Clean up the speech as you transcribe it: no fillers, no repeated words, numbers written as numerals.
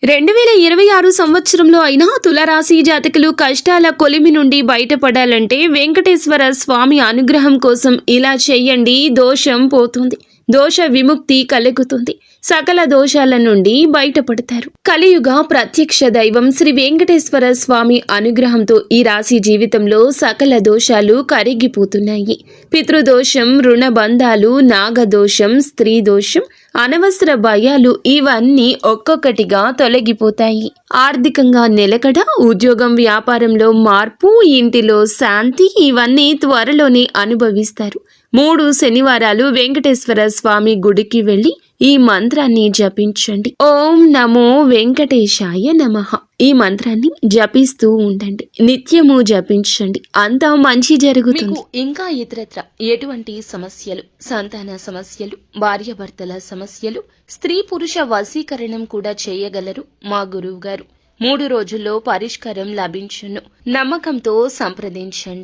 2026 సంవత్సరంలో అయినా తులారాశి జాతకులు కష్టాల కొలిమి నుండి బయటపడాలంటే వెంకటేశ్వర స్వామి అనుగ్రహం కోసం ఇలా చెయ్యండి. దోషం పోతుంది, దోష విముక్తి కలుగుతుంది, సకల దోషాల నుండి బయటపడతారు. కలియుగ ప్రత్యక్ష దైవం శ్రీ వెంకటేశ్వర స్వామి అనుగ్రహంతో ఈ రాశి జీవితంలో సకల దోషాలు కరిగిపోతున్నాయి. పితృదోషం, రుణబంధాలు, నాగదోషం, స్త్రీ దోషం, అనవసర భయాలు ఇవన్నీ ఒక్కొక్కటిగా తొలగిపోతాయి. ఆర్థికంగా నిలకడ, ఉద్యోగం, వ్యాపారంలో మార్పు, ఇంటిలో శాంతి ఇవన్నీ త్వరలోనే అనుభవిస్తారు. 3 శనివారాలు వెంకటేశ్వర స్వామి గుడికి వెళ్లి ఈ మంత్రాన్ని జపించండి. ఓం నమో వెంకటేశాయ నమః. ఈ మంత్రాన్ని జపిస్తూ ఉండండి, నిత్యము జపించండి, అంతా మంచి జరుగుతుంది. మీకు ఇంకా ఇతరత్ర ఎటువంటి సమస్యలు, సంతాన సమస్యలు, భార్యాభర్తల సమస్యలు, స్త్రీ పురుష వశీకరణం కూడా చేయగలరు మా గురువు గారు. 3 రోజుల్లో పరిష్కారం లభించును. నమ్మకంతో సంప్రదించండి.